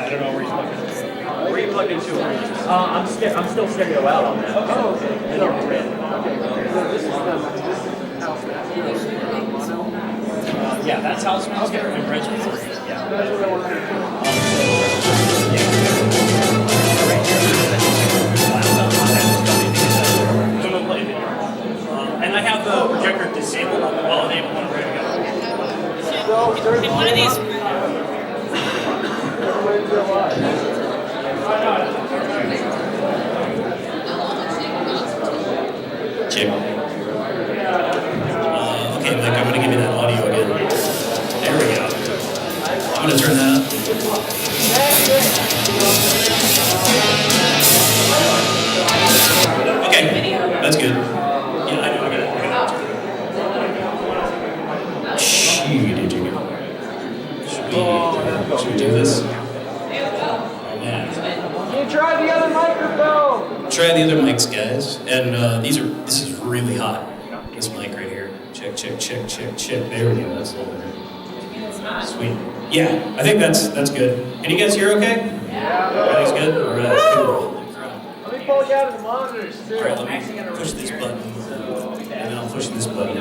I don't know where he's plugged into. Where are you plugged into? I'm still stereo out on that. Oh, okay. And on the red. So this is house master. Yeah, that's house master and bridge master. Yeah. That's what I want to do. And I have the projector disabled, well enabled, and ready to go. In one of these. Check. Okay, Mike, I'm gonna give you that audio again. There we go. I'm gonna turn that up. Okay, that's good. Yeah, I know, I got it. Shoot, did you go? Should we do this? Oh, man. You try the other microphone. Try the other mics, guys. And this is really hot. This mic right here. Check. There we go. That's a little better. Sweet. Yeah, I think that's good. Can you guys hear okay? Yeah. Everything's good? All right, cool. Let me pull you out of the monitors, too. All right, let me push this button. And then I'll push this button.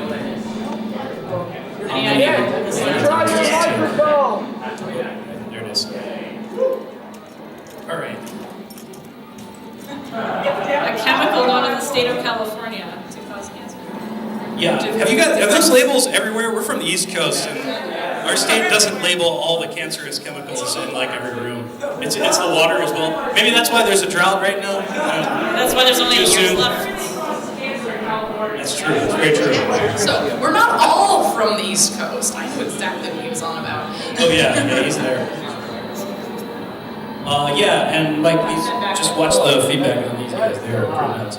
Yeah, try your microphone. There it is. All right. A chemical known in the state of California to cause cancer. Yeah. Have those labels everywhere? We're from the East Coast, and our state doesn't label all the cancerous chemicals in like every room. It's the water as well. Maybe that's why there's a drought right now. That's why there's only 8 years left. That's true. That's very true. So, we're not all from the East Coast. I knew exactly what he was on about. Oh yeah, he's there. Yeah, and like just watch the feedback on these guys. They're pretty nuts.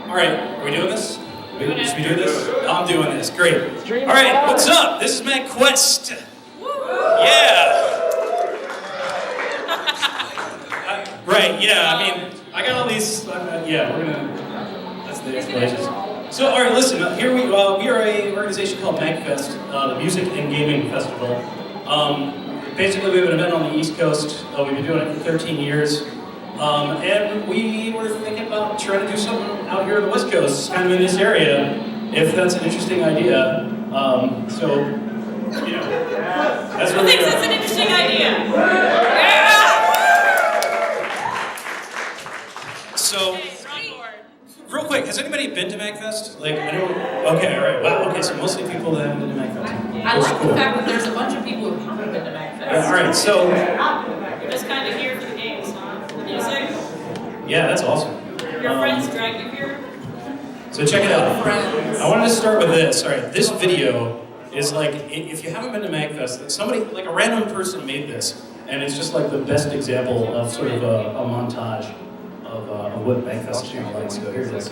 All right, are we doing this? Should we do this? I'm doing this. Great. All right, what's up? This is MAGQuest. Yeah. Right. Yeah. I mean, I got all these. Yeah, we're gonna. That's the explanations. So, all right, listen. Here we are an organization called MAGFest, the Music and Gaming Festival. Basically, we have an event on the East Coast. We've been doing it for 13 years. And we were thinking about trying to do something out here on the West Coast, kind of in this area, if that's an interesting idea. So, you know, that's what Who thinks that's an interesting idea? Yeah! So, real quick, has anybody been to MAGFest? Like, I don't. Okay, all right. Wow. Okay, so mostly people that haven't been to MAGFest. I like the fact that there's a bunch of people who haven't been to MAGFest. Yeah, all right. So. You're just kind of here for the games, huh? The music? Yeah, that's awesome. Your friends drag you here? So check it out. Friends. I wanted to start with this. All right, this video is like, if you haven't been to MAGFest, somebody, like a random person made this, and it's just like the best example of sort of a montage of what MAGFest is like. So here it is.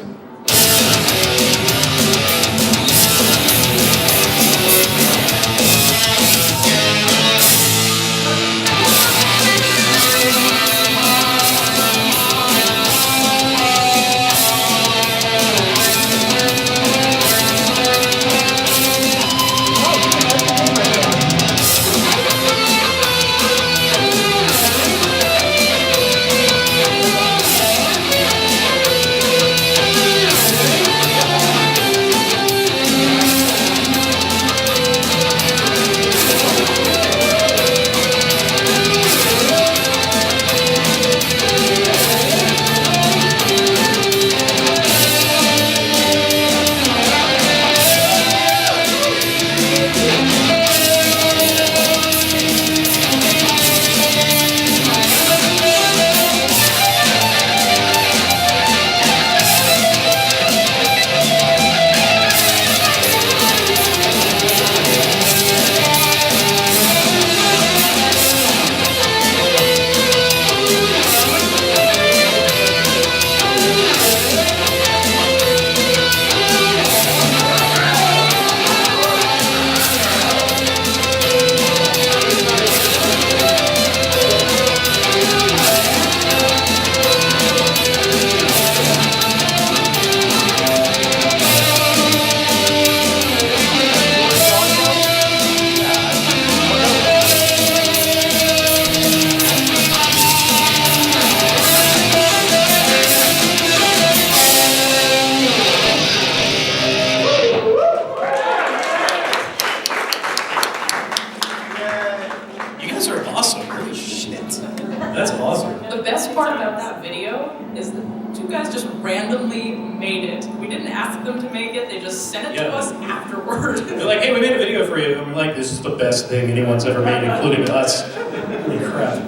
That's awesome. The best part about that video is that two guys just randomly made it. We didn't ask them to make it, they just sent it to us afterward. They're like, hey, we made a video for you. And we're like, this is the best thing anyone's ever made, including us. Holy crap.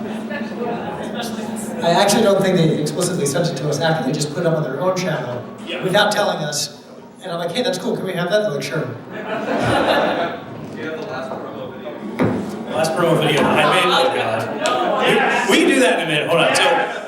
I actually don't think they explicitly sent it to us after. They just put it up on their own channel without telling us. And I'm like, hey, that's cool. Can we have that? They're like, sure. Last promo video I made, oh god. We can do that in a minute, hold on. So,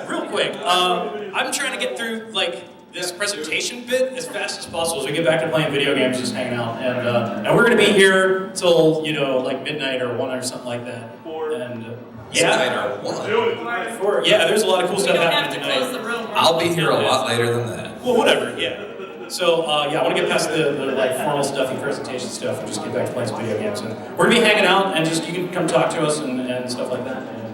real quick, I'm trying to get through, like, this presentation bit as fast as possible as we get back to playing video games, just hanging out. And we're gonna be here till, you know, like midnight or 1 or something like that. And, Midnight or 1? Yeah, there's a lot of cool stuff We don't have happening to tonight. close the room. I'll be here a lot later than that. Well, whatever, yeah. So, yeah, I want to get past the like formal stuffy presentation stuff and just get back to playing some video games. And we're gonna be hanging out, and just you can come talk to us and stuff like that. And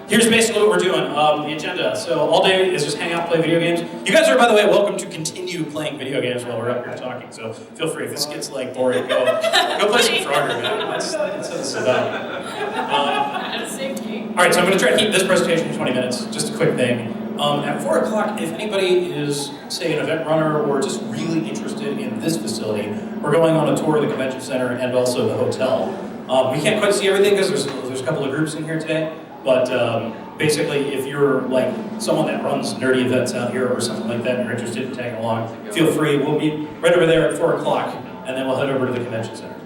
here's basically what we're doing. The agenda. So all day is just hang out, play video games. You guys are, by the way, welcome to continue playing video games while we're up here talking. So feel free. If this gets like boring, go play some Frogger, man. That's what this is about. All right, so I'm going to try to keep this presentation to 20 minutes. Just a quick thing. At 4 o'clock, if anybody is, say, an event runner or just really interested in this facility, we're going on a tour of the convention center and also the hotel. We can't quite see everything because there's a couple of groups in here today, but basically, if you're like someone that runs nerdy events out here or something like that and you're interested in tagging along, feel free. We'll meet right over there at 4 o'clock, and then we'll head over to the convention center.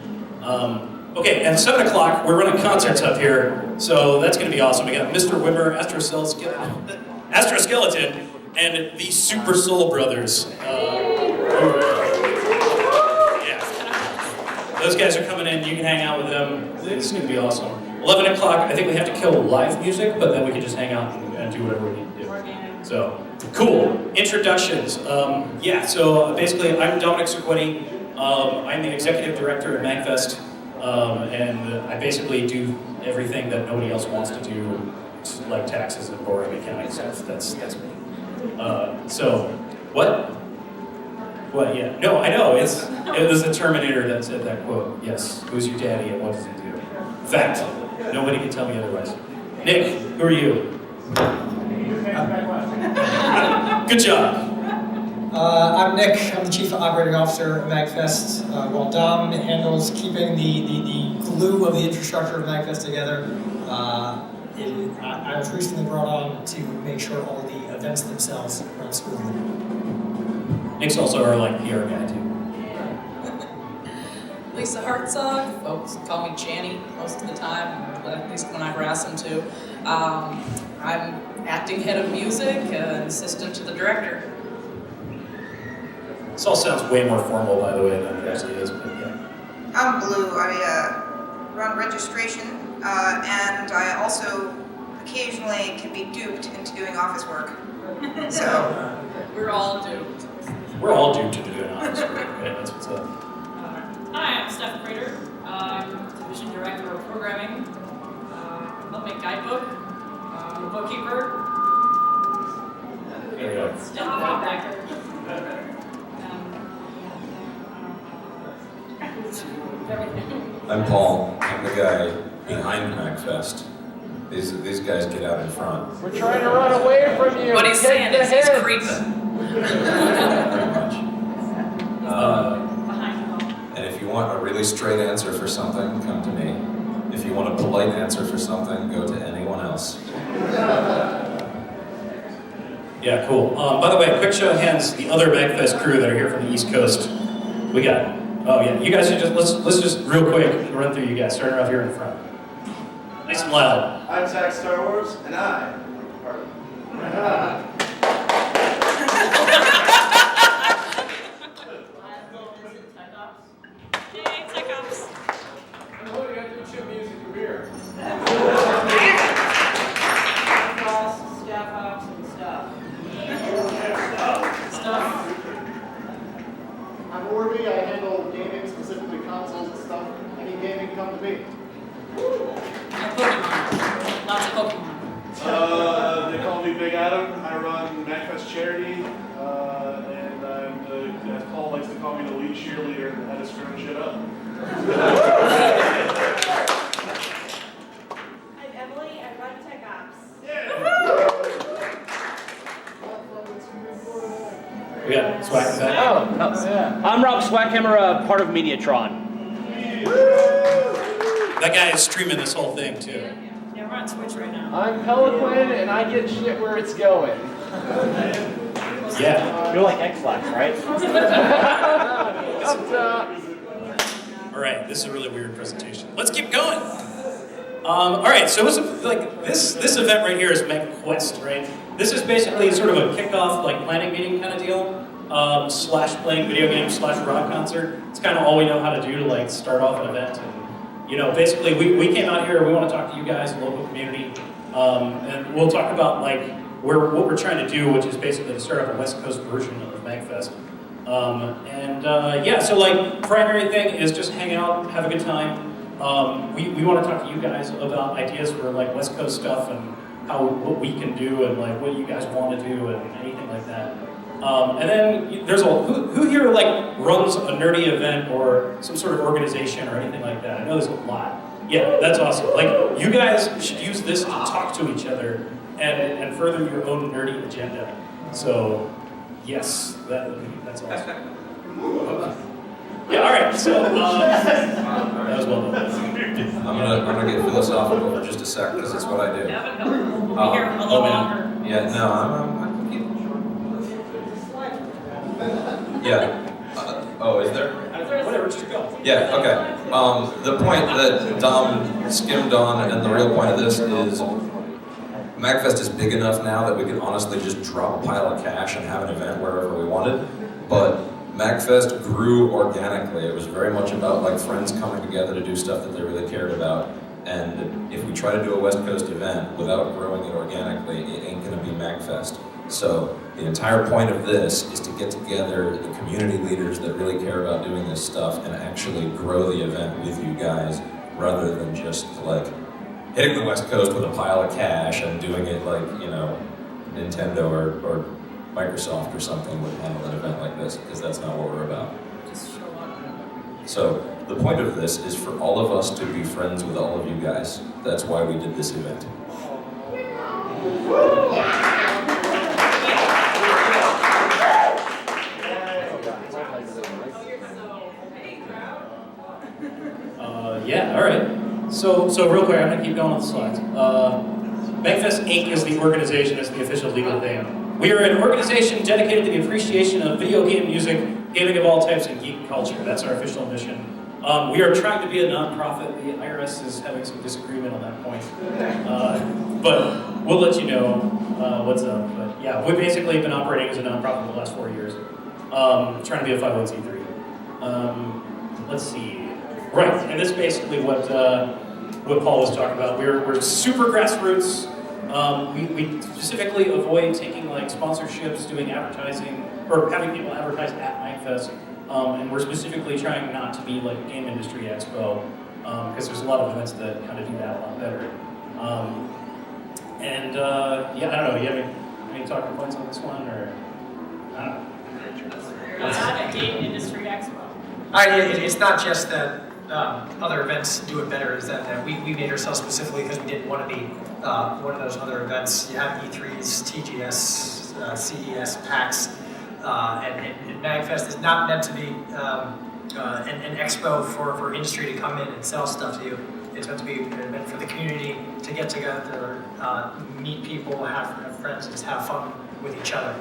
Okay, and 7 o'clock, we're running concerts up here, so that's going to be awesome. We got Mr. Wimmer, Astroskeleton, and the Super Soul Brothers. Yeah. Those guys are coming in, you can hang out with them. It's going to be awesome. 11 o'clock, I think we have to kill live music, but then we can just hang out and do whatever we need to do. So, cool. Introductions. Yeah, so basically, I'm Dominic Cirquetti. I'm the executive director at MAGFest. And I basically do everything that nobody else wants to do, like taxes and boring accounting stuff. That's me. So, what? What? Yeah. No, I know. It was the Terminator that said that quote. Yes. Who's your daddy and what does he do? Fact. Nobody can tell me otherwise. Nick, who are you? Good job. I'm Nick. I'm the Chief Operating Officer at MAGFest. While Dom handles keeping the glue of the infrastructure of MAGFest together, I was recently brought on to make sure all the events themselves run smoothly. Nick's also our like PR guy too. Lisa Hartzog, folks call me Channy most of the time, at least when I harass them too. I'm acting head of music, assistant to the director. This all sounds way more formal, by the way, than it actually is, but yeah. I'm Blue. I run registration, and I also occasionally can be duped into doing office work. So We're all doomed. We're all due to do an office work, right? That's what's up. Hi, I'm Steph Crater. I'm Division Director of Programming. Help make guidebook. I'm a bookkeeper. There we go. Steph Crater. I'm Paul. I'm the guy behind MAGFest. These guys get out in front. We're trying to run away from you. What he's Take saying the is he's hint. creeping. Pretty much. Behind you. And if you want a really straight answer for something, come to me. If you want a polite answer for something, go to anyone else. Yeah, cool. By the way, quick show of hands, the other MAGFest crew that are here from the East Coast. We got, oh yeah, you guys should just, let's just real quick run through you guys, starting off here in the front. Nice and loud. I'm Zach Star Wars, and I. Hey, Tech Ops. And what do you got to do chip music or beer? Staff ops and stuff. I'm Orby. I handle gaming, specifically consoles and stuff. Any gaming, come to me. And Pokemon. Lots of Pokemon. They call me Big Adam. I run MAGFest Charity, and I'm as Paul likes to call me, the lead cheerleader that is screwing shit up. I'm Emily. I run Tech Ops. Yeah. Swackhammer. Oh, yeah. I'm Rob Swackhammer, part of Mediatron. That guy is streaming this whole thing too. Yeah, we're on Twitch right now. I'm Peliquin, and I get shit where it's going. Yeah. You're like X-Lax, right? All right, this is a really weird presentation. Let's keep going. All right, so it's like this event right here is MAGQuest, right? This is basically sort of a kickoff, like planning meeting kind of deal, slash playing video games slash rock concert. It's kind of all we know how to do to like start off an event. And you know, basically we came out here. We want to talk to you guys, the local community, and we'll talk about like what we're trying to do, which is basically to start up a West Coast version of MAGFest. Yeah, so like primary thing is just hang out, have a good time. We want to talk to you guys about ideas for like West Coast stuff and what we can do and like what you guys want to do and anything like that. And then there's who here like runs a nerdy event or some sort of organization or anything like that? I know there's a lot. Yeah, that's awesome. Like you guys should use this to talk to each other and further your own nerdy agenda. So yes, that's awesome. Yeah, all right. So that was well done. I'm gonna get philosophical for just a sec because it's what I do. We'll be here a little longer. Yeah, no, I'm yeah. Oh, is there? Whatever, just go. Yeah. Okay. The point that Dom skimmed on, and the real point of this is, MAGFest is big enough now that we can honestly just drop a pile of cash and have an event wherever we wanted, but MAGFest grew organically. It was very much about like friends coming together to do stuff that they really cared about. And if we try to do a West Coast event without growing it organically, it ain't gonna be MAGFest. So the entire point of this is to get together the community leaders that really care about doing this stuff and actually grow the event with you guys, rather than just like hitting the West Coast with a pile of cash and doing it like, you know, Nintendo or Microsoft or something would handle an event like this, because that's not what we're about. Just show up. So the point of this is for all of us to be friends with all of you guys. That's why we did this event. Yeah, all right. So real quick, I'm gonna keep going on the slides. MAGFest Inc. is the organization, is the official legal name. We are an organization dedicated to the appreciation of video game music, gaming of all types, and geek culture. That's our official mission. We are trying to be a nonprofit. The IRS is having some disagreement on that point. But we'll let you know what's up. But yeah, we've basically been operating as a nonprofit for the last 4 years. Trying to be a 501c3. Let's see. Right, and this is basically what Paul was talking about. We're super grassroots. We specifically avoid taking like sponsorships, doing advertising, or having people advertise at MAGFest. And we're specifically trying not to be like a game industry expo, because there's a lot of events that kind of do that a lot better. Yeah, I don't know. You have any talking points on this one, or I don't know. We're not a game industry expo. It's not just that other events do it better, is that we made ourselves specifically because we didn't want to be one of those other events. You have E3s, TGS, CES, PAX, and MAGFest is not meant to be an expo for industry to come in and sell stuff to you. It's meant to be meant for the community to get together, meet people, have friends, and just have fun with each other.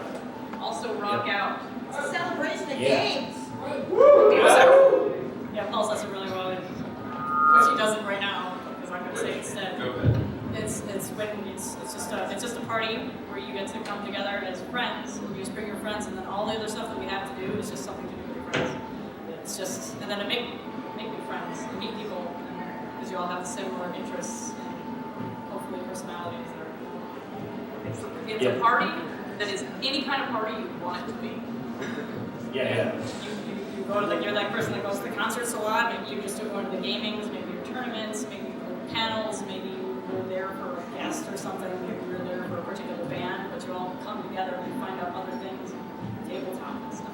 Also rock out. It's a celebration of games. Yeah, Paul says it really well. Which he doesn't right now, because I'm going to say instead. It's just a party where you get to come together as friends. You just bring your friends, and then all the other stuff that we have to do is just something to do with your friends. It's just, and then to make new friends and meet people, because you all have similar interests and hopefully personalities. It's a party that is any kind of party you want it to be. Yeah. You go to you're that person that goes to the concerts a lot. Maybe you just do going to the gamings, maybe your tournaments, maybe you go to panels, maybe you're there for a guest or something, maybe you're there for a particular band, but you all come together and find out other things, tabletop and stuff.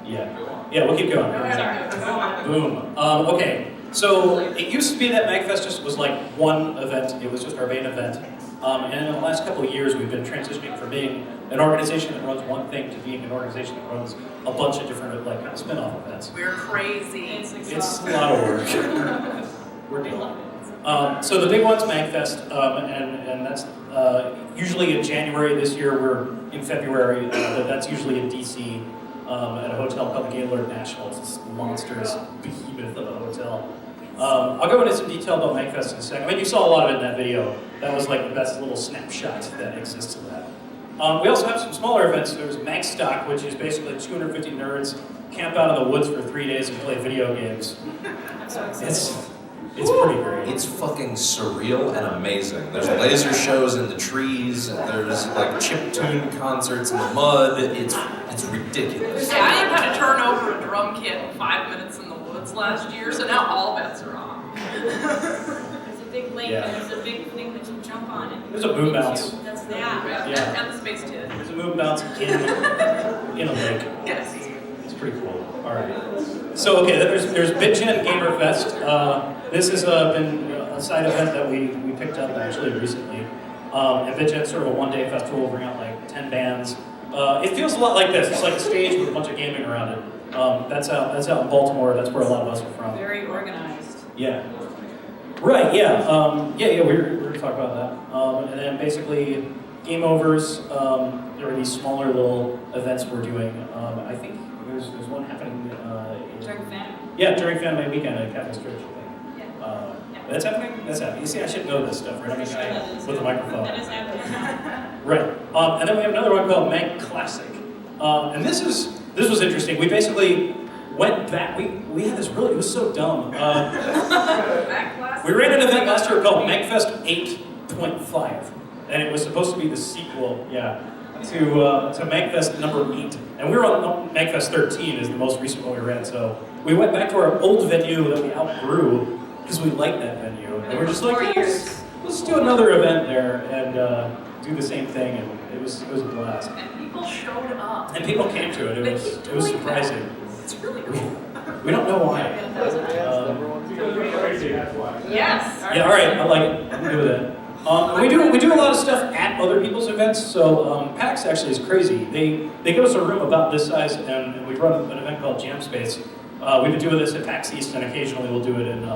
Yeah, we'll keep going. Sorry. Boom. Okay, so it used to be that MAGFest just was like one event. It was just our main event. And in the last couple of years, we've been transitioning from being an organization that runs one thing to being an organization that runs a bunch of different like kind of spin-off events. We're crazy. It's a lot of work. We're dealing. So the big one's MAGFest, and that's usually in January. This year we're in February, but that's usually in DC at a hotel called the Gaylord National. It's this monstrous behemoth of a hotel. I'll go into some detail about MAGFest in a second. I mean, you saw a lot of it in that video. That was like the best little snapshot that exists of that. We also have some smaller events. There's MAGStock, which is basically 250 nerds camp out in the woods for 3 days and play video games. It's pretty great. It's fucking surreal and amazing. There's laser shows in the trees, and there's like chiptune concerts in the mud. It's ridiculous. Yeah, I even had to turn over a drum kit in 5 minutes in the woods last year, so now all bets are off. There's a big lake, and there's a big thing that you jump on it. There's a boom bounce. That's And the space kid. There's a boom bounce in a lake. Yes. It's pretty cool. All right. So okay, there's BitGen Gamer Fest. This has been a side event that we picked up actually recently. And BitGen's sort of a one-day festival. We'll bring out like 10 bands. It feels a lot like this. It's like a stage with a bunch of gaming around it. That's out in Baltimore. That's where a lot of us are from. Very organized. Yeah. Right. Yeah. We're going to talk about that. And then basically game overs. There are these smaller little events we're doing. I think there's one happening. During Fan. Yeah, during Fan weekend at Catholic Church. That's happening? That's happening. You see, I should know this stuff, right? I'm a guy with a microphone. That is happening. Right. And then we have another one called Mag Classic. And this was interesting. We basically went back. We had this it was so dumb. We ran an event last year called MAGFest 8.5. And it was supposed to be the sequel, to MAGFest number 8. And we were on MAGFest 13 is the most recent one we ran. So we went back to our old venue that we outgrew because we liked that venue. And we're just like, let's do another event there and do the same thing. And it was a blast. And people showed up. And people came to it. It was surprising. It's really cool. We don't know why. Yes. Yeah, all right. I like it. I'm good with it. We do a lot of stuff at other people's events. So PAX actually is crazy. They give us a room about this size, and we run an event called Jam Space. We've been doing this at PAX East, and occasionally we'll do it in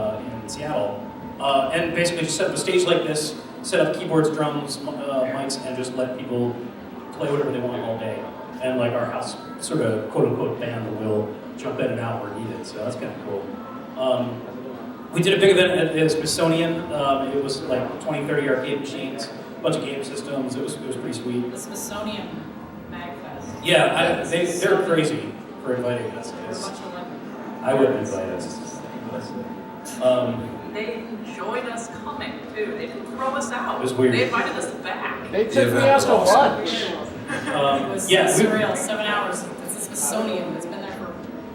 Seattle. And basically just set up a stage like this, set up keyboards, drums, mics, and just let people play whatever they want all day. And like our house sort of quote-unquote band will jump in and out where needed, so that's kind of cool. We did a big event at the Smithsonian. It was like 20, 30 arcade machines, a bunch of game systems. It was pretty sweet. The Smithsonian MAGFest. Yeah, they're crazy for inviting us. I wouldn't invite us. They enjoyed us coming too. They didn't throw us out. It was weird. They invited us back. They took me out to lunch. It was surreal. 7 hours. It's the Smithsonian. It's been there for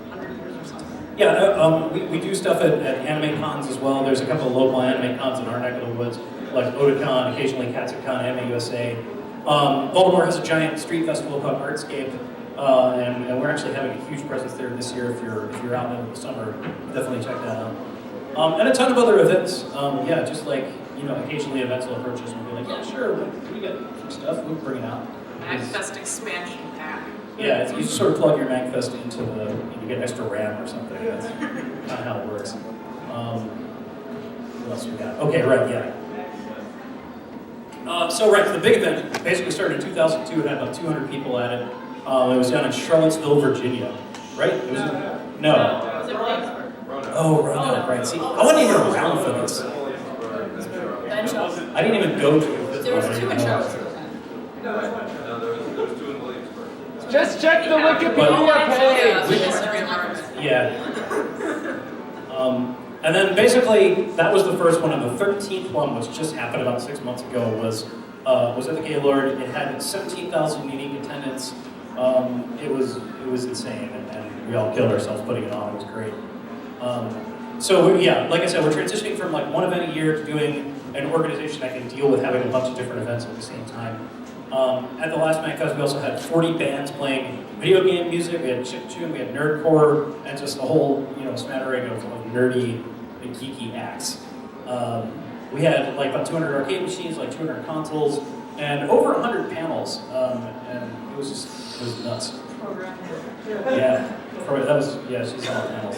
100 years or something. Yeah, we do stuff at anime cons as well. There's a couple of local anime cons in our neck of the woods, like Otakon, occasionally Katsucon, Anime USA. Baltimore has a giant street festival called Artscape, and we're actually having a huge presence there this year. If you're out in the summer, definitely check that out. And a ton of other events. Just like occasionally events will approach us and be like, yeah, sure, we got some stuff. We'll bring it out. MAGFest expansion pack. Yeah, you sort of plug your MAGFest into you get extra RAM or something. That's kind of how it works. What else we got? Okay, right, yeah. The big event basically started in 2002. It had about 200 people at it. It was down in Charlottesville, Virginia, right? It was no. Oh, Roanoke, right. See, I wasn't even around for this. I didn't even go to it. There was 2 in Charlottesville. Just check the Wikipedia page. Yeah. And then basically that was the first one, and the 13th one, which just happened about 6 months ago, was at the Gaylord. It had 17,000 unique attendance. It was insane, and we all killed ourselves putting it on. It was great. Like I said, we're transitioning from like one event a year to doing an organization that can deal with having a bunch of different events at the same time. At the last MAGFest, we also had 40 bands playing video game music. We had chiptune, we had nerdcore, and just a whole smattering of nerdy and geeky acts. We had like about 200 arcade machines, like 200 consoles, and over 100 panels. And it was nuts. Yeah, she's on panels.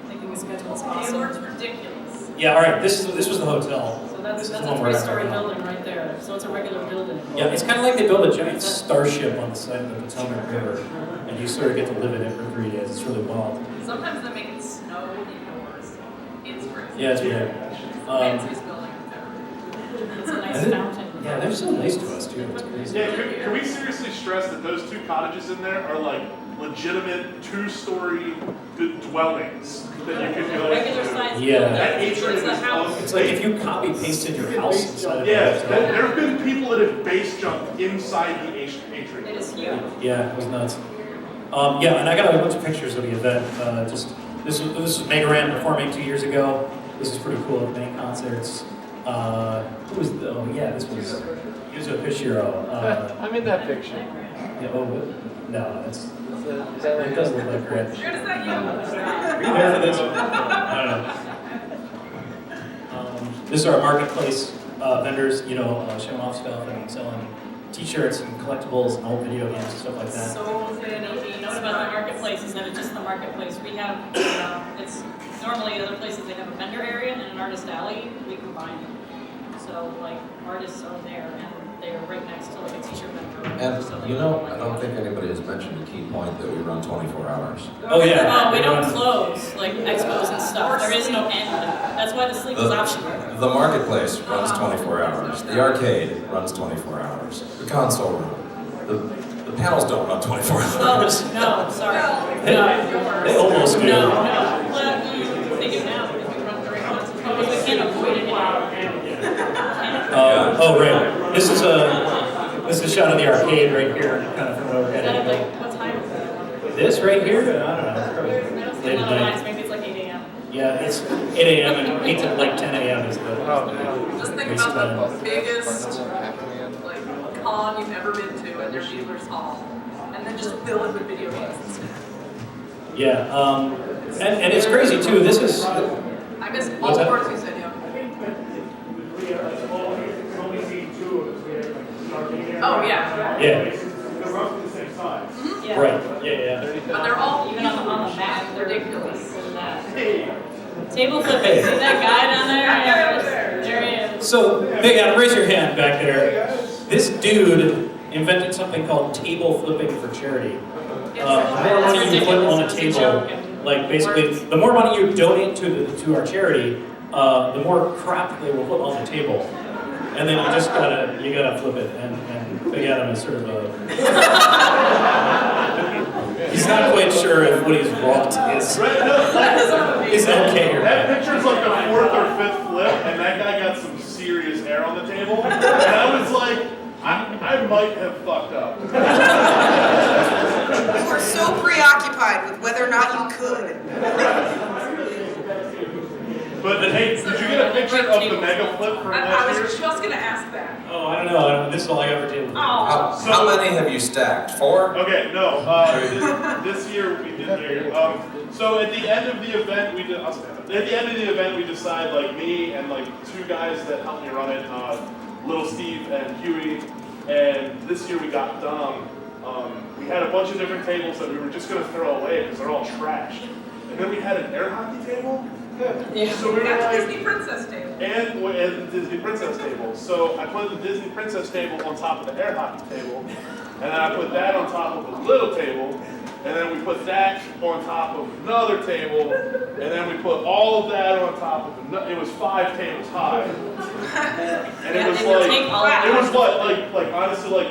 Thinking the schedule is awesome. It's ridiculous. Yeah, all right. This was the hotel. So that's the a one we're at 3-story right now. building right there. So it's a regular building. Yeah, it's kind of like they build a giant starship on the side of the Potomac River, and you sort of get to live in it for 3 days. It's really wild. Sometimes they make it snow indoors. It's crazy. Yeah, it's weird. Fanciest building ever. It's a nice fountain. Yeah, they're so nice to us too. It's crazy. Yeah, can we seriously stress that those 2 cottages in there are like legitimate 2-story dwellings that you can go Regular into? size Yeah. building. That atrium It's a is house. It's like if you copy pasted your house inside of Yeah, a hotel. there have been people that have base jumped inside the atrium. It is huge. Yeah, it was nuts. Yeah, and I got a bunch of pictures of the event. This was Megaran performing 2 years ago. This is pretty cool. Many concerts. Who was? This was Yuzo Koshiro. I'm in that picture. Yeah, no, it's. Is that It does look like Grant. Good, is that you? Are you there for this? I don't know. This is our marketplace vendors, showing off stuff and selling T-shirts and collectibles and old video games and stuff like that. So neat. Note about the marketplace is that it's just the marketplace. We have, it's normally other places they have a vendor area and an artist alley. We combine them. So like artists are there and they're right next to like a T-shirt vendor. And So I they don't think anybody has mentioned the key point that we run 24 hours. Oh yeah. We don't close like expos and stuff. There is no end. That's why the sleep is optional. The marketplace runs 24 hours. The arcade runs 24 hours. The console room. The panels don't run 24 hours. Oh, no, sorry. They almost do. No. Well, they do now because we run during concerts. Because we can't avoid it anymore. Right. This is a shot of the arcade right here, kind of from Is that overhead. like, what time is that? This right here, I don't know. It's probably I don't see late a at lot of night. lines. Maybe it's like 8 a.m. Yeah, it's 8 a.m. and 8 to like 10 a.m. is the. Just think Waste about time. the biggest like con you've ever been to at your dealer's hall, and then just fill it with video games instead. Yeah, and it's crazy too. This is. I miss all What's the that? words you said, yeah. Oh, yeah. Yeah. They're roughly the same size. Yeah. Right. Yeah. But they're all Even on the map, they're ridiculous. Table flipping. See that guy down there? There he is. So, Big Adam, raise your hand back there. This dude invented something called table flipping for charity. The more money you put on a table, like basically, the more money you donate to our charity, the more crap they will put on the table. And then you just gotta flip it. And Big Adam is sort of a. He's not quite sure if what he's wrought is okay or That not. picture's like the 4th or 5th flip, and that guy got some serious air on the table. And I was like, I might have fucked up. You were so preoccupied with whether or not you could. But hey, did you get a picture of the mega flip from I last was year? just gonna ask that. Oh, I don't know. This is all I got for table. Oh. How many have you stacked? 4? Okay, no. This year we did here. So at the end of the event, I'll stand up. At the end of the event, we decide, like me and like 2 guys that helped me run it, Little Steve and Huey. And this year we got Dom. We had a bunch of different tables that we were just gonna throw away because they're all trashed. And then we had an air hockey table. Yeah. So we were That's like, Disney Princess table. and the Disney Princess table. So I put the Disney Princess table on top of the air hockey table, and then I put that on top of a little table, and then we put that on top of another table, and then we put all of that on top of another. It was 5 tables high, and it was like honestly like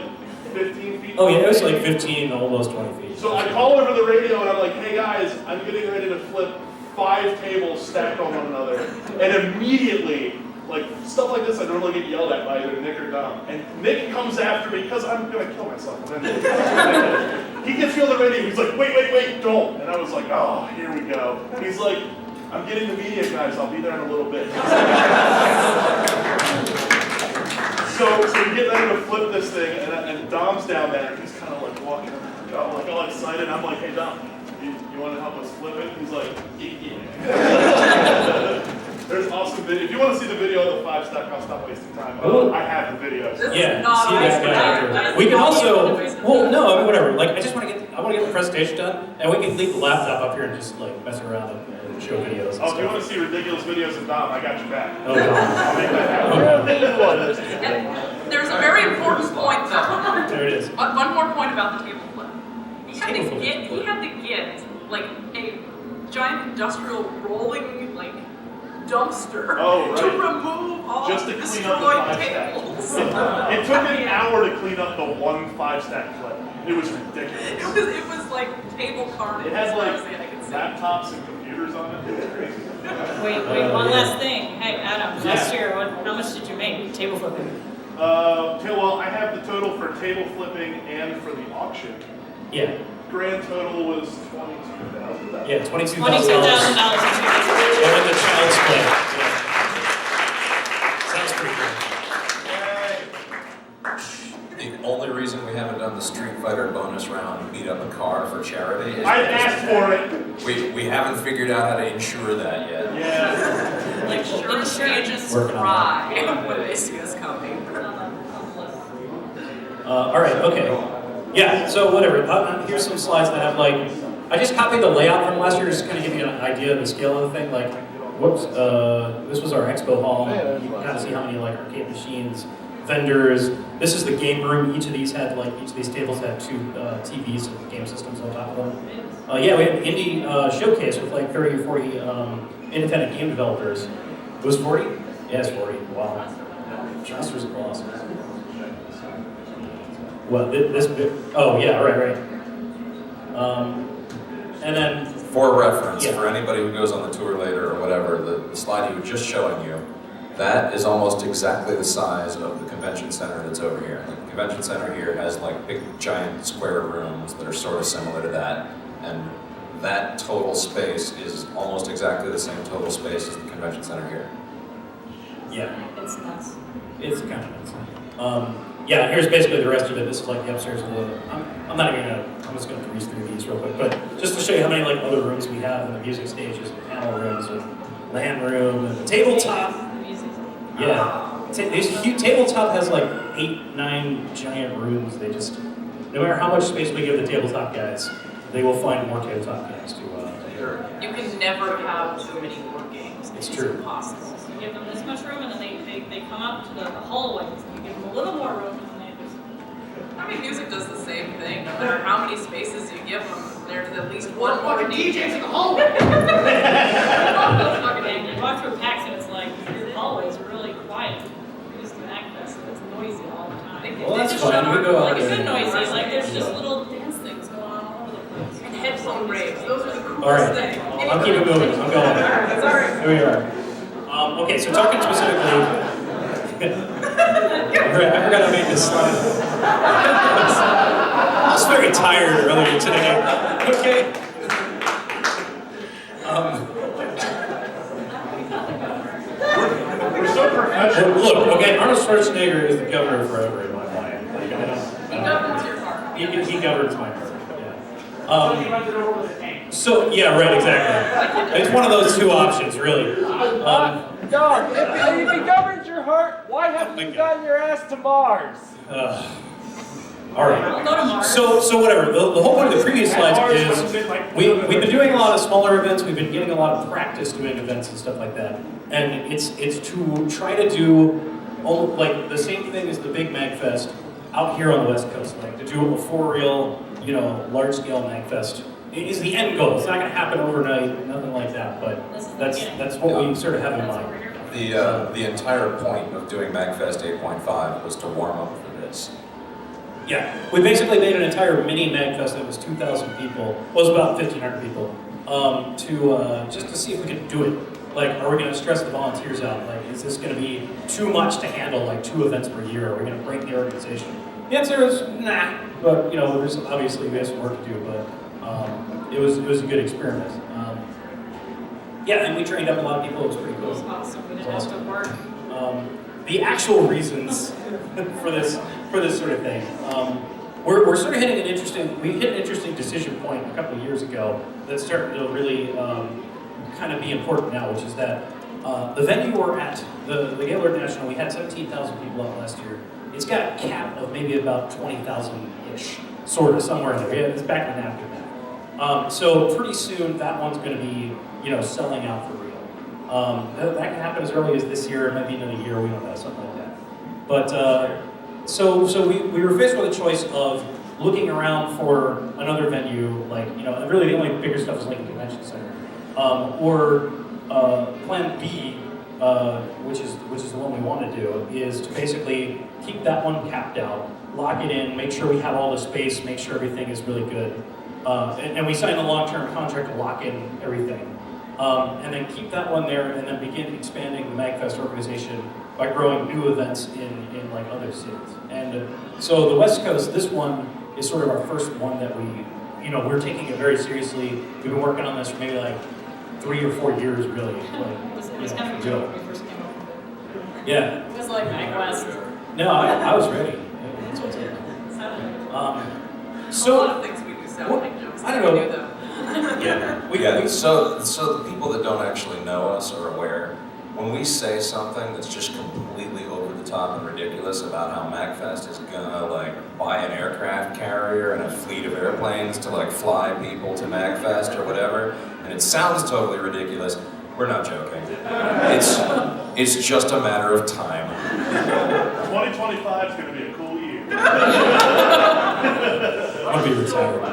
15 feet. Oh yeah, it was like 15, almost 20 feet. So I call over the radio and I'm like, hey guys, I'm getting ready to flip 5 tables stacked on one another. And immediately, like stuff like this I normally get yelled at by either Nick or Dom. And Nick comes after me because I'm gonna kill myself. And then he gets me on the radio, he's like, wait, don't. And I was like, oh, here we go. He's like, I'm getting the media guys, I'll be there in a little bit. So we get ready to flip this thing, and Dom's down there, and he's kind of like walking, like all excited. I'm like, hey Dom, you want to help us flip it? He's like, yeah. There's awesome video. If you want to see the video of the 5-stack, I'll stop wasting time. Ooh. I have the videos. Yeah, not see that guy. nice. We can also, well, no, I mean, whatever. Like, I want to get the presentation done, and we can leave the laptop up here and just like mess around and show videos. And Oh, if you stuff. want to see ridiculous videos of Dom, I got your back. Oh, God. I'll make that happen. And there's a very important point though. There it is. One more point about the table flip. He had Table to flip. get like a giant industrial rolling like dumpster Oh, right. to remove all Just the to clean up the destroyed 5-stack. tables. It took me an hour to clean up the one 5-stack flip. It was ridiculous. It was like table carnage. It had as like far as I could see. laptops and computers on it. It was crazy. Wait, one last thing. Hey, Adam, last year, how much did you make table flipping? Well, I have the total for table flipping and for the auction. Yeah. Grand total was $22,000. Yeah, $22,000. $22,000 And with the child split. Yeah. Sounds pretty good. The only reason we haven't done the Street Fighter bonus round and beat up a car for charity is I because asked for it. we haven't figured out how to insure that yet. Yeah. Like insurance agents Working on cry when they see us coming. All right, okay. Yeah, so whatever. Here's some slides that have like, I just copied the layout from last year just to kind of give you an idea of the scale of the thing. Like, whoops, this was our expo hall. You can kind of see how many like arcade machines, vendors. This is the game room. Each of these tables had 2 TVs and game systems on top of them. Yeah, we had an indie showcase with like 30 or 40 independent game developers. It was 40? Yeah, it's 40. Wow. Masters of Boss. Well, this bit, oh yeah, right. And then... For reference, Yeah. for anybody who goes on the tour later or whatever, the slide he was just showing you, that is almost exactly the size of the convention center that's over here. The convention center here has like big giant square rooms that are sort of similar to that, and that total space is almost exactly the same total space as the convention center here. Yeah, It's nuts. it's kind of nuts. Yeah, here's basically the rest of it. This is like the upstairs of the... I'm just going to breeze through these real quick, but just to show you how many like other rooms we have in the music stages, and panel rooms, and LAN room, and tabletop. Yeah, these huge tabletop has like 8, 9 giant rooms. They just, no matter how much space we give the tabletop guys, they will find more tabletop guys to You can never have too many board games. It's true. Impossible. You give them this much room, and then they come up to the hallways, and you give them a little more room, and then they just... I mean, music does the same thing. No matter how many spaces you give them, there's at least one more DJs in the hallway. You walk through PAX, and it's like, the hallways are really quiet. We used to MAGFest, and it's noisy all the time. Well, that's They just fine. shut We go out like, it's there. been noisy, like, there's just little dance things going on all over the place. And headphone raves. Those are the coolest All right, things. I'll keep it moving. I'm going. Sorry. Here we are. Okay, so talking specifically... I forgot I made this slide. I was very tired earlier today. Okay. We're so professional. Look, okay, Arnold Schwarzenegger is the governor forever in my mind. Like, He governs your heart. he governs my heart. Yeah. So yeah, right, exactly. It's one of those 2 options, really. Dog, if he governs your heart, why haven't you gotten your ass to Mars? All right. So whatever. The whole point of the previous slides is we've been doing a lot of smaller events. We've been getting a lot of practice doing events and stuff like that. And it's to try to do like the same thing as the big MAGFest out here on the West Coast. Like to do a for real, large scale MAGFest is the end goal. It's not going to happen overnight, nothing like that. But that's what we sort of have in mind. The entire point of doing MAGFest 8.5 was to warm up for this. Yeah, we basically made an entire mini MAGFest that was 2,000 people. Well, it was about 1,500 people. Just to see if we could do it. Like, are we going to stress the volunteers out? Like, is this going to be too much to handle? Like 2 events per year? Are we going to break the organization? The answer is nah. But there's obviously we have some work to do. But it was a good experiment. Yeah, and we trained up a lot of people. It was pretty cool. It was awesome. We didn't have to work. The actual reasons for this sort of thing. We're sort of hitting we hit an interesting decision point a couple of years ago that's starting to really kind of be important now, which is that The venue we're at, the Gaylord National, we had 17,000 people out last year. It's got a cap of maybe about 20,000-ish, sort of, somewhere in there. Yeah, it's back in after that. So pretty soon, that one's going to be, selling out for real. That can happen as early as this year, maybe another year, we don't know, something like that. But, so we were faced with a choice of looking around for another venue, like, really the only bigger stuff is Lincoln Convention Center, or Plan B, which is the one we want to do, is to basically keep that one capped out, lock it in, make sure we have all the space, make sure everything is really good, and we signed a long-term contract to lock in everything, and then keep that one there, and then begin expanding the MAGFest organization by growing new events in like other cities. And so the West Coast, this one is sort of our first one that we're taking it very seriously. We've been working on this for maybe like 3 or 4 years, really. It was kind of a joke when we first came up with it. Yeah. It was like MAGQuest. No, I was ready. That's what's it. So a lot of things we do sound like jokes. I don't know. We do them. Yeah. So the people that don't actually know us are aware. When we say something that's just completely over the top and ridiculous about how MAGFest is gonna buy an aircraft carrier and a fleet of airplanes to fly people to MAGFest or whatever, and it sounds totally ridiculous, we're not joking. It's just a matter of time. 2025 is gonna be a cool year. I'll be retired.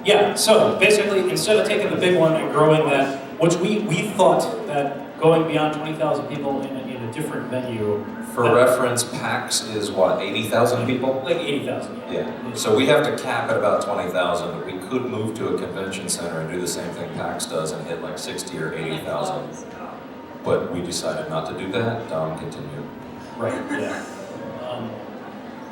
Yeah, so basically, instead of taking the big one and growing that, which we thought that going beyond 20,000 people in a different venue. For reference, PAX is what, 80,000 people? Like 80,000, Yeah. So we have to cap at about 20,000, but we could move to a convention center and do the same thing PAX does and hit 60 or 80,000. But we decided not to do that. Continue. Right, yeah.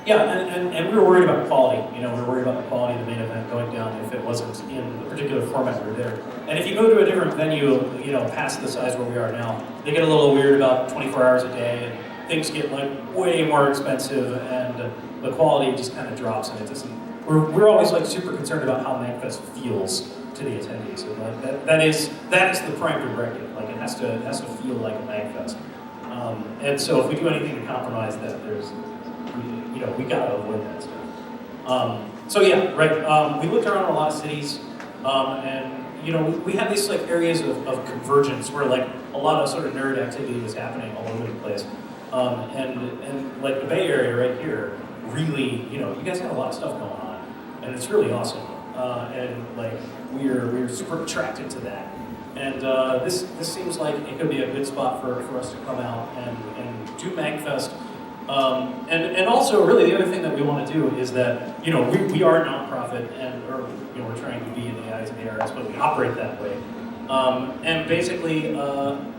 And we were worried about quality. We were worried about the quality of the main event going down if it wasn't in the particular format we were there. And if you go to a different venue, past the size where we are now, they get a little weird about 24 hours a day, and things get way more expensive, and the quality just kind of drops, and it doesn't. We're always super concerned about how MAGFest feels to the attendees, and that is the prime directive. It has to feel like a MAGFest. And so if we do anything to compromise that, we gotta avoid that stuff. So yeah, right. We looked around a lot of cities, and we had these areas of convergence where a lot of sort of nerd activity was happening all over the place, and the Bay Area right here, really, you guys have a lot of stuff going on, and it's really awesome, and we're super attracted to that, and this seems like it could be a good spot for us to come out and do MAGFest. And also, really, the other thing that we want to do is that, we are a nonprofit, or we're trying to be in the eyes of the IRS, but we operate that way. And basically,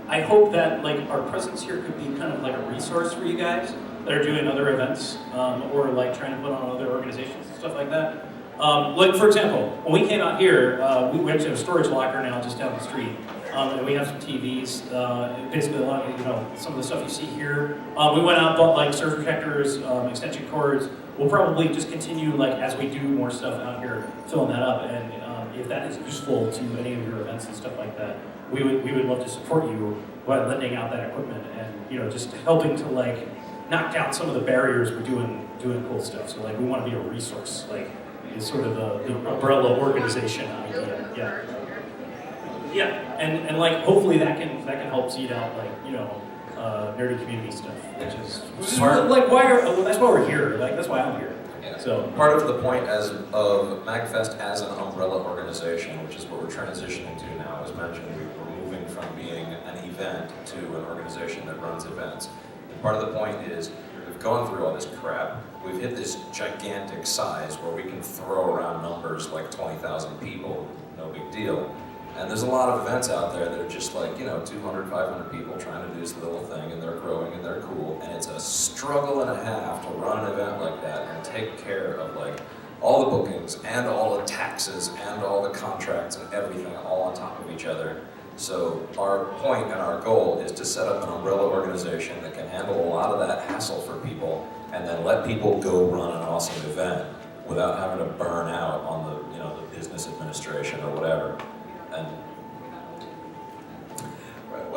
I hope that our presence here could be kind of like a resource for you guys that are doing other events, or trying to put on other organizations and stuff like that. For example, when we came out here, we actually have a storage locker now just down the street. And we have some TVs, basically a lot of, some of the stuff you see here. We went out, bought surge protectors, extension cords. We'll probably just continue, as we do more stuff out here, filling that up. And if that is useful to any of your events and stuff like that, we would love to support you by lending out that equipment and, just helping to, knock down some of the barriers for doing cool stuff. So, we want to be a resource, is sort of the umbrella organization idea, yeah. Yeah, and hopefully that can help seed out nerdy community stuff, which is that's why we're here. That's why I'm here. Yeah. So part of the point of MAGFest as an umbrella organization, which is what we're transitioning to now, as mentioned, we're moving from being an event to an organization that runs events. And part of the point is we've gone through all this crap. We've hit this gigantic size where we can throw around numbers like 20,000 people, no big deal. And there's a lot of events out there that are just 200, 500 people trying to do this little thing, and they're growing and they're cool. And it's a struggle and a half to run an event like that and take care of all the bookings and all the taxes and all the contracts and everything all on top of each other. So our point and our goal is to set up an umbrella organization that can handle a lot of that hassle for people, and then let people go run an awesome event without having to burn out on the business administration or whatever. And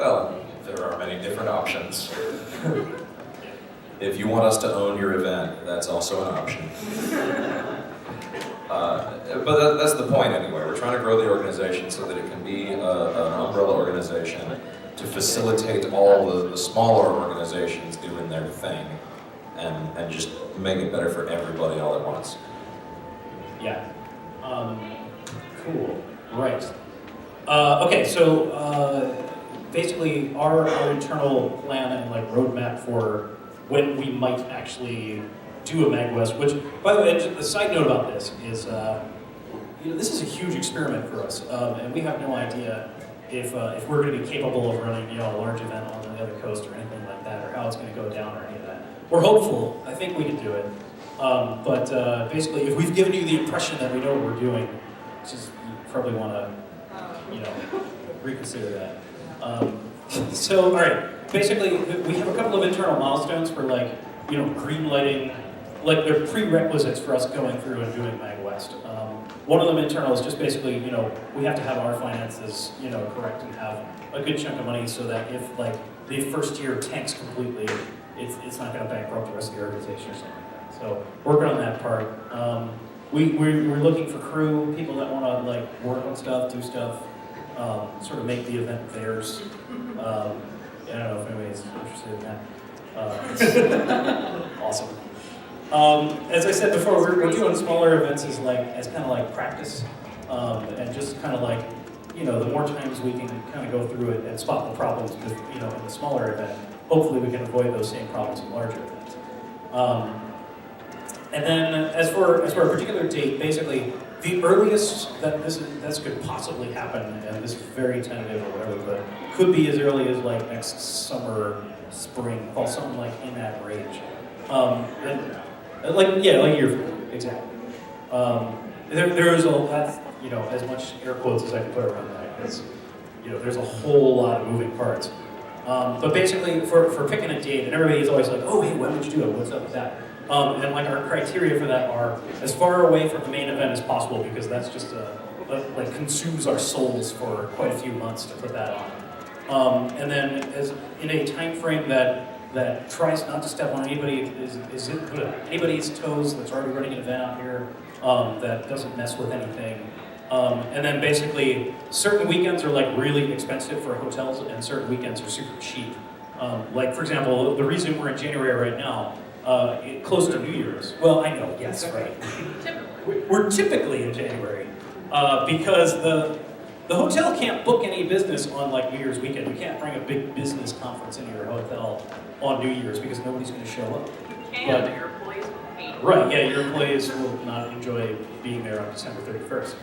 Well, there are many different options. If you want us to own your event, that's also an option. But that's the point anyway. We're trying to grow the organization so that it can be an umbrella organization to facilitate all the smaller organizations doing their thing and just make it better for everybody all at once. Yeah. Cool. Right. Okay, so basically our internal plan and like roadmap for when we might actually do a MAGQuest, which, by the way, a side note about this is, this is a huge experiment for us, and we have no idea if we're going to be capable of running, a large event on the other coast or anything like that, or how it's going to go down or any of that. We're hopeful. I think we can do it. But basically, if we've given you the impression that we know what we're doing, just you probably want to, reconsider that. So, all right. Basically, we have a couple of internal milestones for green lighting, they're prerequisites for us going through and doing MAGWest. One of them internal is just basically, we have to have our finances, correct and have a good chunk of money so that if the first year tanks completely, it's not going to bankrupt the rest of the organization or something like that. So working on that part. We're looking for crew, people that want to work on stuff, do stuff, sort of make the event theirs. I don't know if anybody's interested in that. Awesome. As I said before, we're doing smaller events as kind of like practice, and just kind of the more times we can kind of go through it and spot the problems with, in a smaller event, hopefully we can avoid those same problems in larger events. And then as for a particular date, basically the earliest that this could possibly happen, and this is very tentative or whatever, but could be as early as next summer, spring, fall, something in that range. Like year from now, exactly. There is as much air quotes as I can put around that, because there's a whole lot of moving parts. But basically, for picking a date, and everybody's always like, oh, hey, when would you do it? What's up with that? And our criteria for that are as far away from the main event as possible, because that's just consumes our souls for quite a few months to put that on. And then as in a time frame that tries not to step on anybody's toes, that's already running an event out here, that doesn't mess with anything. And then basically, certain weekends are really expensive for hotels, and certain weekends are super cheap. For example, the reason we're in January right now, close to New Year's. Well, I know, yes, right. We're typically in January, because the hotel can't book any business on New Year's weekend. You can't bring a big business conference into your hotel on New Year's because nobody's going to show up. But your employees will hate. Right, yeah, your employees will not enjoy being there on December 31st.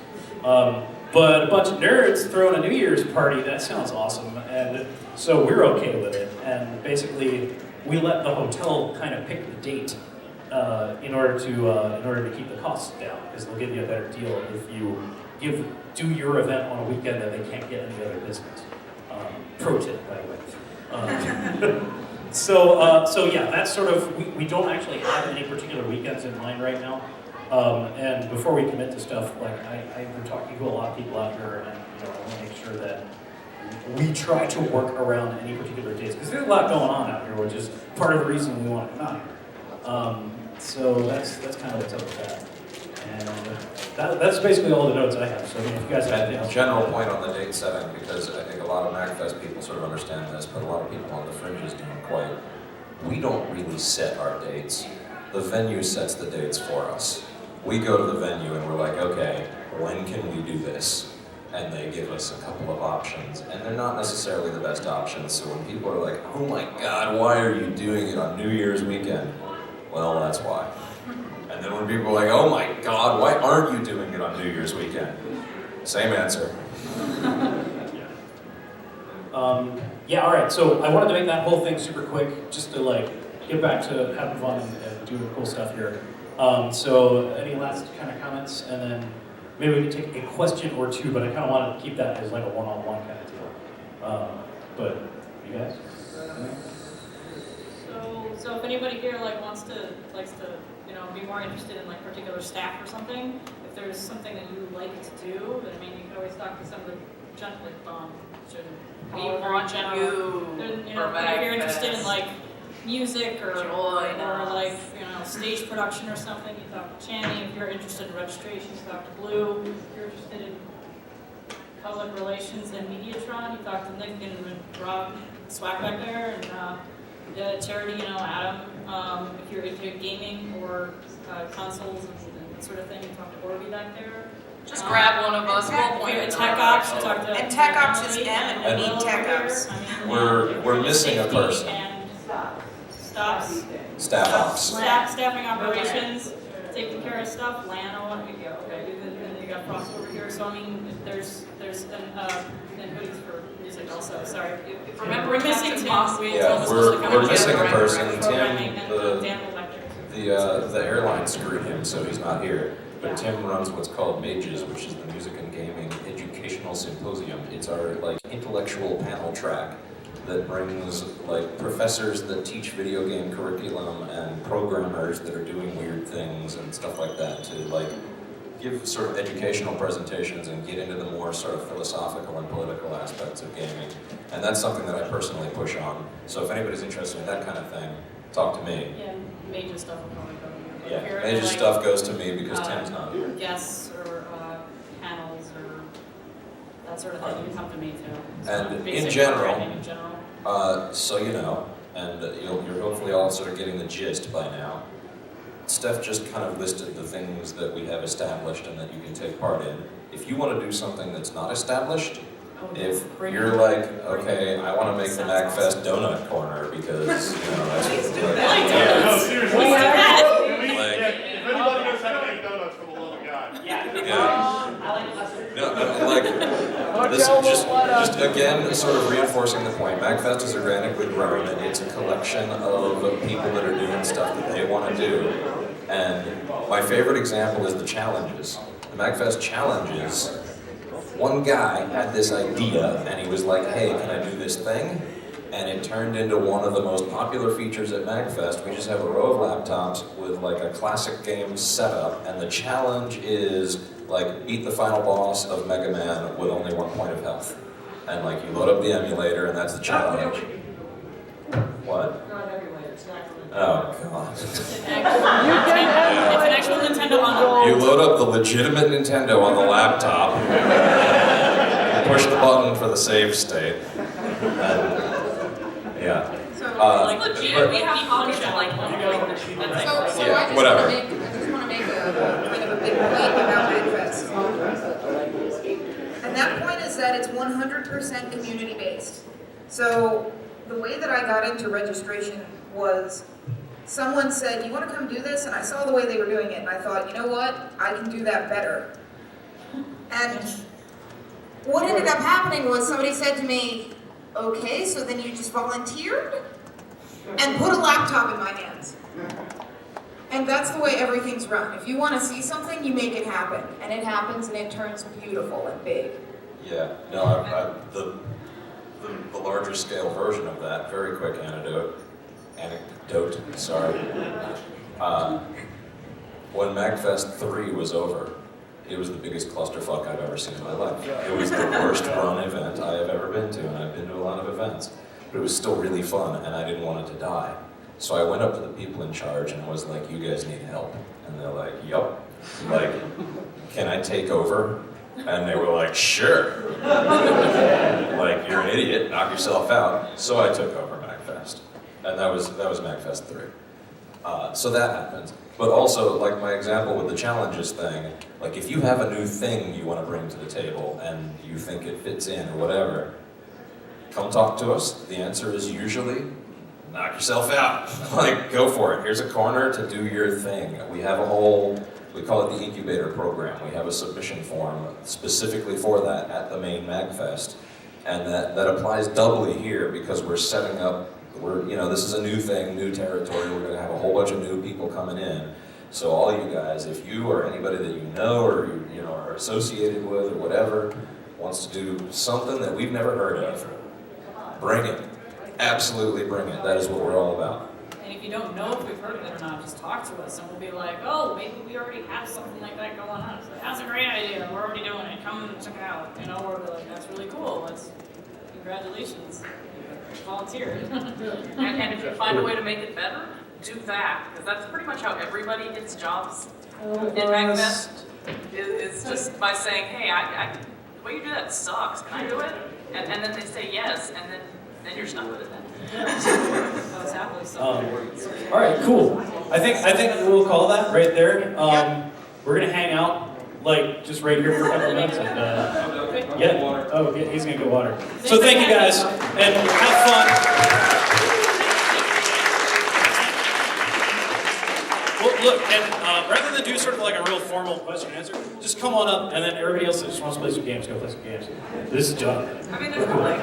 But a bunch of nerds throwing a New Year's party, that sounds awesome, and so we're okay with it. And basically, we let the hotel kind of pick the date in order to keep the costs down, because they'll give you a better deal if you do your event on a weekend that they can't get any other business. Pro tip, by the way. So yeah, that's sort of, we don't actually have any particular weekends in mind right now. And before we commit to stuff, I've been talking to a lot of people out here, and I want to make sure that we try to work around any particular dates, because there's a lot going on out here, which is part of the reason we want to come out here. So that's kind of what's up with that. And that's basically all the notes I have. So if you guys have anything else. General point on the date setting, because I think a lot of MAGFest people sort of understand this, but a lot of people on the fringes don't quite. We don't really set our dates. The venue sets the dates for us. We go to the venue and we're like, okay, when can we do this? And they give us a couple of options, and they're not necessarily the best options. So when people are like, oh my God, why are you doing it on New Year's weekend? Well, that's why. And then when people are like, oh my God, why aren't you doing it on New Year's weekend? Same answer. Yeah, all right, so I wanted to make that whole thing super quick, just to get back to having fun and doing cool stuff here. So any last kind of comments? And then maybe we can take a question or two, but I kind of want to keep that as a one-on-one kind of deal. But you guys? So if anybody here likes to be more interested in particular staff or something, if there's something that you like to do, then you can always talk to some of the gentlemen. be Oh, very want general. you You know, for if you're interested in MAGFest. like music or Join like us. stage production or something, you talk to Channy. If you're interested in registration, you talk to Blue. If you're interested in public relations and Mediatron, you talk to Nick and Rob Swag back there, and Charity, Adam. If you're into gaming or consoles and that sort of thing, you talk to Orby back there. Just grab one of us, we'll point If you're you in in the Tech right Ops, you direction. talk to And Tech Ops is Emily M, and we Will need Tech over Ops. here. I mean, We're if you're into missing a safety person. and stops. Staff ops. Staffing operations, taking care of stuff, Lana, what we go, okay, and then you got Frost over here, so I mean, there's and hoodies for music also, sorry. Remember We're missing Captain Tim. Boss? Yeah, Tim was supposed to come we're in missing a here. person. Programming, Tim, and Dan was back there. the airline screwed him, so he's not here. But Tim runs what's called MAGES, which is the Music and Gaming Educational Symposium. It's our intellectual panel track that brings professors that teach video game curriculum and programmers that are doing weird things and stuff like that to give sort of educational presentations and get into the more sort of philosophical and political aspects of gaming. And that's something that I personally push on. So if anybody's interested in that kind of thing, talk to me. Yeah, major stuff will probably go to you. Yeah, If you're major into, stuff goes to me because Tim's not here. Guests or panels or that sort of thing, you can come to me too. And in Basic general, programming in general. So you know, and you're hopefully all sort of getting the gist by now. Steph just kind of listed the things that we have established and that you can take part in. If you want to do something that's not established, if you're like, okay, I want to make the MAGFest donut corner because, that's No, seriously. If anybody knows how to make donuts, for the love of God. Just again, sort of reinforcing the point. MAGFest is organically grown, and it's a collection of people that are doing stuff that they want to do. And my favorite example is the challenges. The MAGFest challenges. One guy had this idea, and he was like, "Hey, can I do this thing?" And it turned into one of the most popular features at MAGFest. We just have a row of laptops with a classic game setup, and the challenge is beat the final boss of Mega Man with only 1 point of health. And you load up the emulator, and that's the challenge. What? Oh god. It's an actual Nintendo on You load up the legitimate Nintendo on the laptop, push the button for the save state, and yeah. Legit, we have pockets of So Yeah, I just whatever. want to make a kind of a big point about MAGFest. And that point is that it's 100% community based. So the way that I got into registration was someone said, "You want to come do this?" And I saw the way they were doing it, and I thought, you know what? I can do that better. And what ended up happening was somebody said to me, "Okay, so then you just volunteered and put a laptop in my hands." And that's the way everything's run. If you want to see something, you make it happen. And it happens, and it turns beautiful and big. Yeah, no, the larger scale version of that, very quick anecdote, sorry. When MAGFest 3 was over, it was the biggest clusterfuck I've ever seen in my life. It was the worst run event I have ever been to, and I've been to a lot of events. But it was still really fun, and I didn't want it to die. So I went up to the people in charge and I was like, "You guys need help." And they're like, "Yup." "Can I take over?" And they were like, "Sure." "You're an idiot, knock yourself out." So I took over MAGFest. And that was MAGFest 3. So that happens. But also, my example with the challenges thing, if you have a new thing you want to bring to the table and you think it fits in or whatever, come talk to us. The answer is usually, knock yourself out. Go for it. Here's a corner to do your thing. We have a whole, we call it the incubator program. We have a submission form specifically for that at the main MAGFest. And that applies doubly here because we're setting up, this is a new thing, new territory. We're going to have a whole bunch of new people coming in. So all you guys, if you or anybody that you know or are associated with or whatever wants to do something that we've never heard of, bring it. Absolutely bring it. That is what we're all about. And if you don't know if we've heard of it or not, just talk to us and we'll be like, "Oh, maybe we already have something like that going on." It's like, "That's a great idea. We're already doing it. Come check it out." Or we'll be like, "That's really cool. Let's congratulations, volunteered. And if you find a way to make it better, do that, because that's pretty much how everybody gets jobs in MAGFest. Is just by saying, hey, the way you do that sucks, can I do it? And then they say yes, and then you're stuck with it then. That was happily so. All right, cool. I think we'll call that right there. We're gonna hang out like just right here for a couple minutes. And, yeah. Oh, he's gonna go water. So thank you guys, and have fun. Well, look, and rather than do sort of like a real formal question and answer, just come on up, and then everybody else that just wants to play some games, go play some games. This is John. I mean, there's no like.